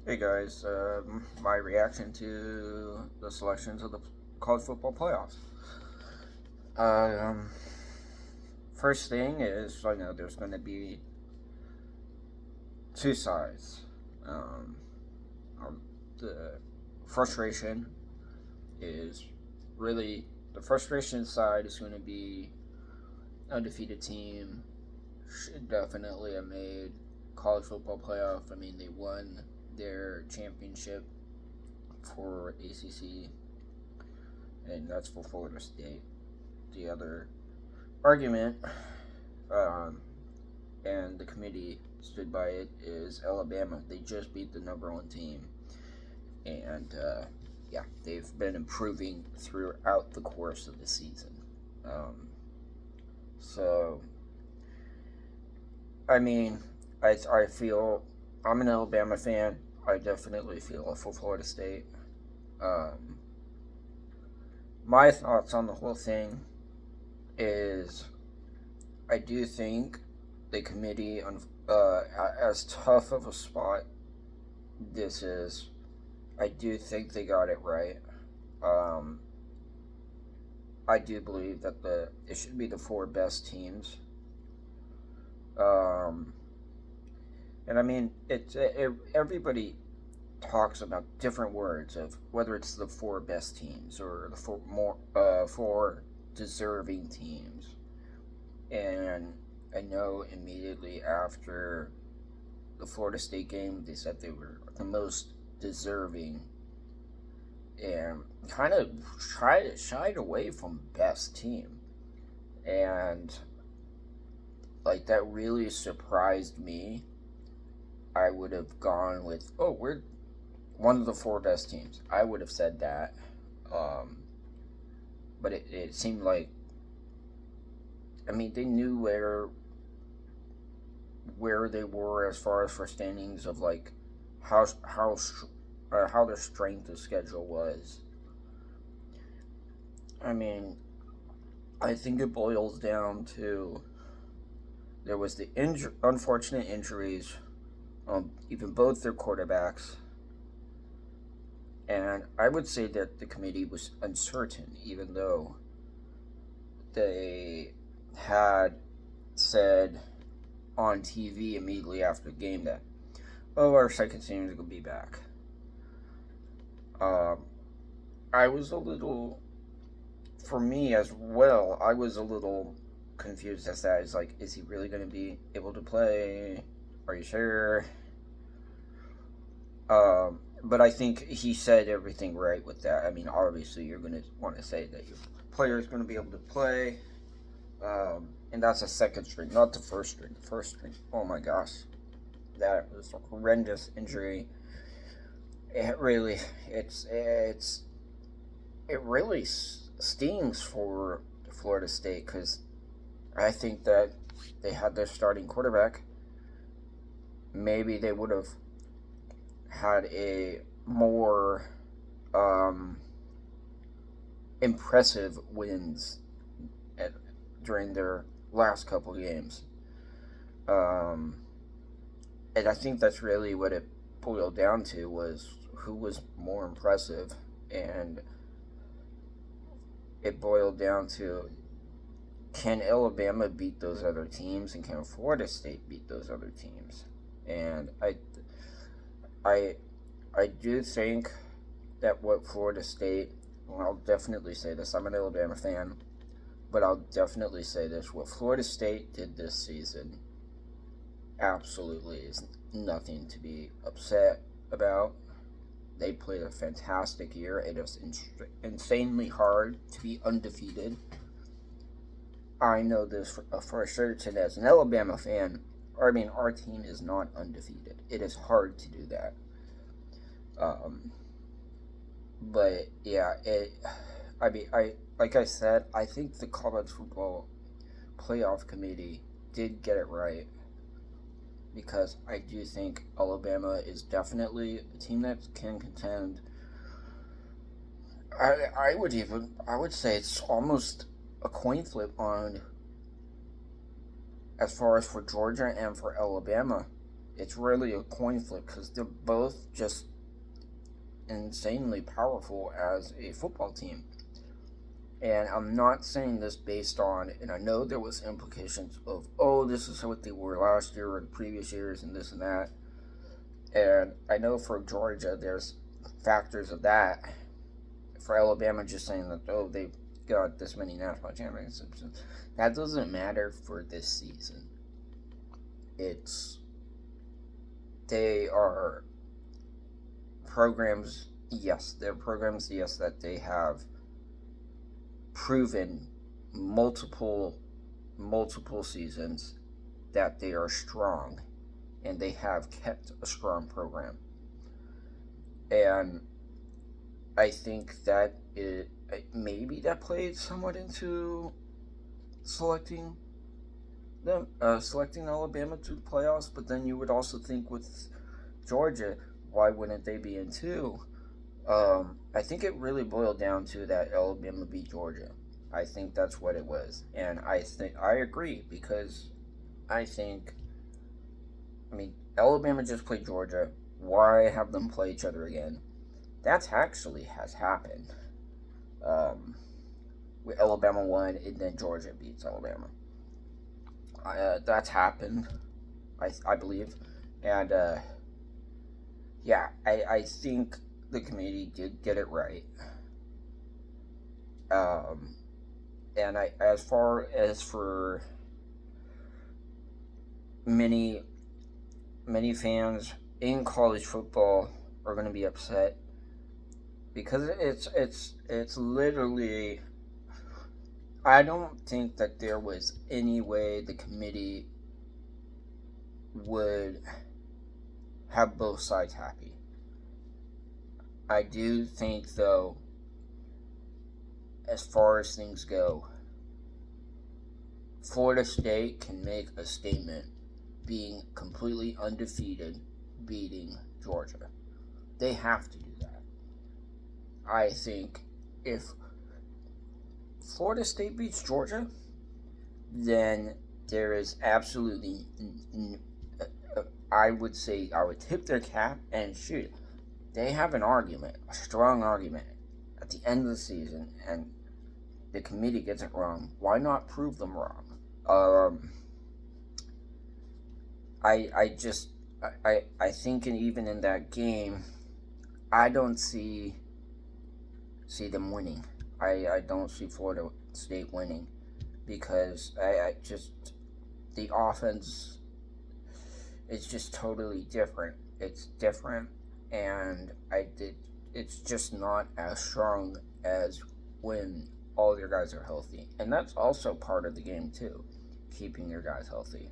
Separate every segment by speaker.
Speaker 1: Hey guys, my reaction to the selections of the college football playoffs. Um, First thing is, I know there's going to be two sides. Um, the frustration is really the frustration side is going to be undefeated team should definitely have made college football playoff. I mean, they won their championship for ACC, and that's for Florida State. The other argument, um, and the committee stood by it, is Alabama. They just beat the number one team, and yeah, they've been improving throughout the course of the season. Um, so, I mean, I feel I'm an Alabama fan. I definitely feel for Florida State. Um, my thoughts on the whole thing is I do think the committee, as tough of a spot this is, I do think they got it right. Um, I do believe that it should be the four best teams. Um, and I mean, everybody talks about different words of whether it's the four best teams or the four deserving teams. And I know immediately after the Florida State game, they said they were the most deserving and kind of shied away from best team. And like that really surprised me. I would have gone with, oh, we're one of the four best teams. I would have said that. Um, but it seemed like, I mean, they knew where they were as far as for standings of like how how their strength of schedule was. I mean, I think it boils down to there was the unfortunate injuries on even both their quarterbacks, and I would say that the committee was uncertain, even though they had said on TV immediately after the game that, oh, our second team is going to be back. Um, I was a little, for me as well, I was a little confused as that. Is like, is he really going to be able to play? Are you sure? But I think he said everything right with that. I mean, obviously, you're going to want to say that your player is going to be able to play. And that's a second string, not the first string. The first string, oh my gosh, that was a horrendous injury. It really, it really stings for Florida State because I think that they had their starting quarterback. Maybe they would have had a more impressive wins during their last couple games. Um, and I think that's really what it boiled down to was who was more impressive, and it boiled down to can Alabama beat those other teams and can Florida State beat those other teams? And I I do think that what Florida State, well, I'll definitely say this, I'm an Alabama fan, but I'll definitely say this, what Florida State did this season absolutely is nothing to be upset about. They played a fantastic year. It is insanely hard to be undefeated. I know this for certain as an Alabama fan. I mean, our team is not undefeated. It is hard to do that. Um, but yeah, it. I mean, I like I said, I think the college football playoff committee did get it right because I do think Alabama is definitely a team that can contend. I would say it's almost a coin flip on as far as for Georgia and for Alabama. it's really a coin flip because they're both just insanely powerful as a football team. And I'm not saying this based on, and I know there was implications of, oh, this is what they were last year or the previous years and this and that. And I know for Georgia, there's factors of that. For Alabama, just saying that, oh, they've got this many national championships. That doesn't matter for this season. They are programs, yes, they're programs, yes, that they have proven multiple seasons that they are strong, and they have kept a strong program. And I think that maybe that played somewhat into selecting Alabama to the playoffs. But then you would also think with Georgia, why wouldn't they be in too? I think it really boiled down to that Alabama beat Georgia. I think that's what it was, and I agree because I mean, Alabama just played Georgia. Why have them play each other again? That actually has happened. With Alabama won, and then Georgia beats Alabama. That's happened, I believe, and yeah, I think the committee did get it right. And as far as for many fans in college football are going to be upset because it's literally, I don't think that there was any way the committee would have both sides happy. I do think, though, as far as things go, Florida State can make a statement being completely undefeated, beating Georgia. They have to do that. I think if Florida State beats Georgia, then there is absolutely, I would tip their cap and shoot. They have an argument, a strong argument, at the end of the season, and the committee gets it wrong. Why not prove them wrong? I think even in that game, I don't see them winning. I don't see Florida State winning because the offense is just totally different. It's different, and it's just not as strong as when all your guys are healthy. And that's also part of the game too, keeping your guys healthy.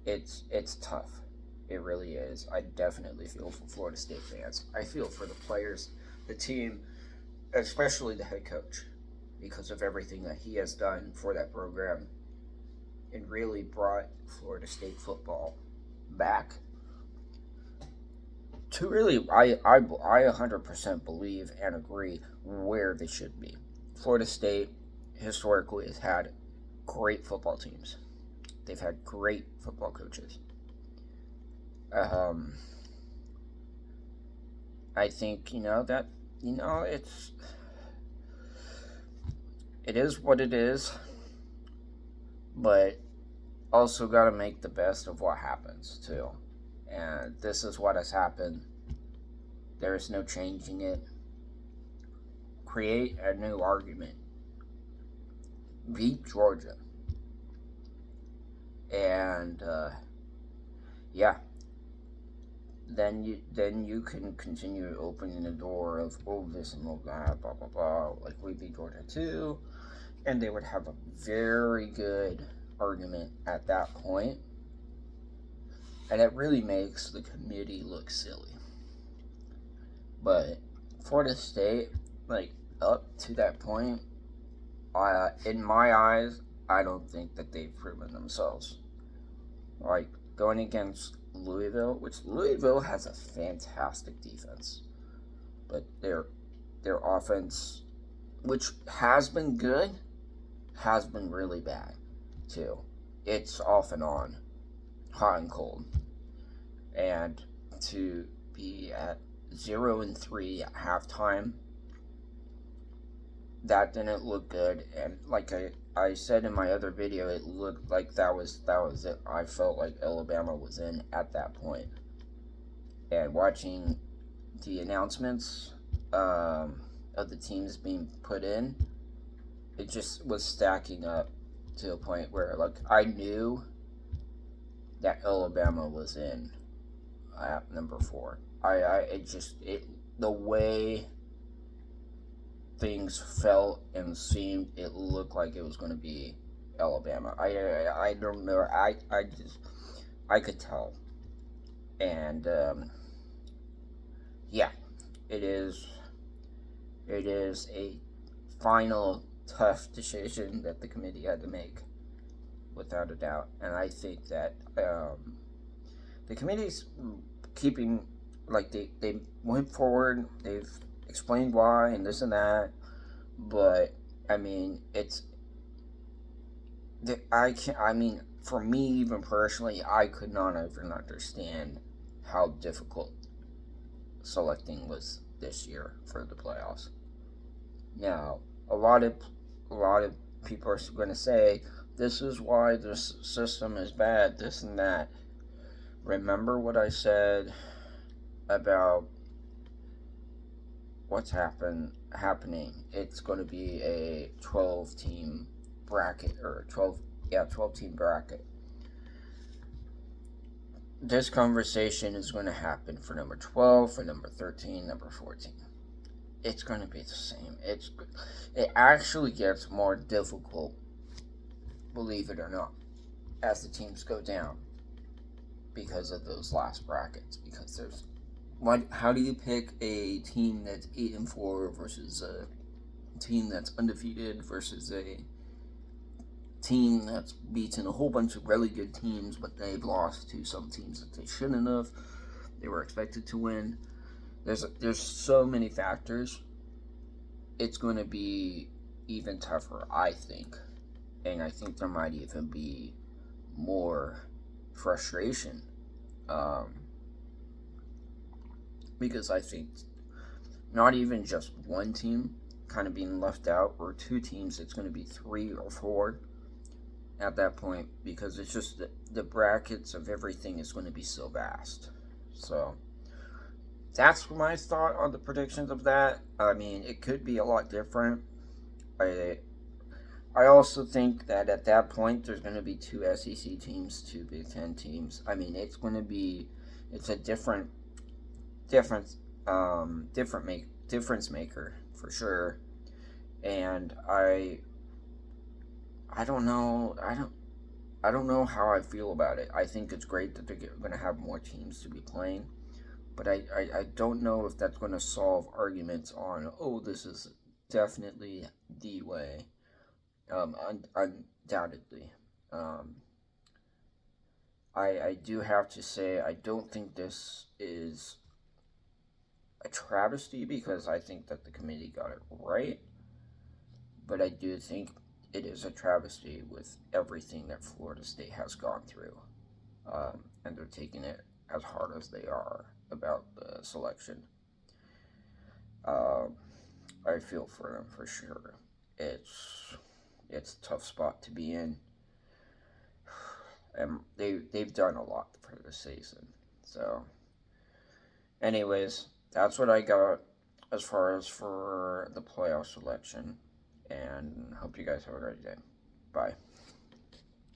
Speaker 1: It's tough. It really is. I definitely feel for Florida State fans. I feel for the players, the team, especially the head coach, because of everything that he has done for that program and really brought Florida State football back to really, I 100% believe and agree where they should be. Florida State historically has had great football teams. They've had great football coaches. I think it is what it is, but also got to make the best of what happens too. And this is what has happened. There is no changing it. Create a new argument. Beat Georgia. And yeah, then you can continue opening the door of this and that, blah blah blah. Like we beat Georgia too, and they would have a very good argument at that point, and it really makes the committee look silly. But Florida State, like up to that point, in my eyes, I don't think that they've proven themselves. Like going against Louisville, which Louisville has a fantastic defense, but their offense, which has been good, has been really bad too. It's off and on. hot and cold, and to be at 0-3 at halftime, that didn't look good. And like I said in my other video, it looked like that was it. I felt like Alabama was in at that point. And watching the announcements of the teams being put in, it just was stacking up to a point where, like, I knew that Alabama was in at number 4. The way things felt and seemed, it looked like it was going to be Alabama. I don't know. I could tell. And yeah, it is a final tough decision that the committee had to make, without a doubt. And I think that the committee's keeping, like, they went forward, they've explained why and this and that, but I mean, for me, even personally, I could not even understand how difficult selecting was this year for the playoffs. Now, a lot of people are going to say this is why this system is bad, this and that. Remember what I said about what's happening? It's going to be a 12-team bracket, or 12-team bracket. This conversation is going to happen for number 12, for number 13, number 14. It's going to be the same. It actually gets more difficult, believe it or not, as the teams go down, because of those last brackets. Because how do you pick a team that's 8-4 versus a team that's undefeated versus a team that's beaten a whole bunch of really good teams, but they've lost to some teams that they shouldn't have? They were expected to win. There's so many factors. It's going to be even tougher, I think. And I think there might even be more frustration. Because I think not even just one team kind of being left out, or two teams, it's going to be 3 or 4 at that point, because it's just the brackets of everything is going to be so vast. So that's my thought on the predictions of that. I mean, it could be a lot different. I also think that at that point there's going to be 2 SEC teams, 2 Big Ten teams. I mean, it's a difference maker for sure. And I don't know. I don't know how I feel about it. I think it's great that they're going to have more teams to be playing, but I don't know if that's going to solve arguments on, oh, this is definitely the way. Undoubtedly. I do have to say, I don't think this is a travesty, because I think that the committee got it right, but I do think it is a travesty with everything that Florida State has gone through, and they're taking it as hard as they are about the selection. I feel for them for sure. It's a tough spot to be in, and they've done a lot for this season. So, anyways, that's what I got as far as for the playoff selection, and hope you guys have a great day. Bye.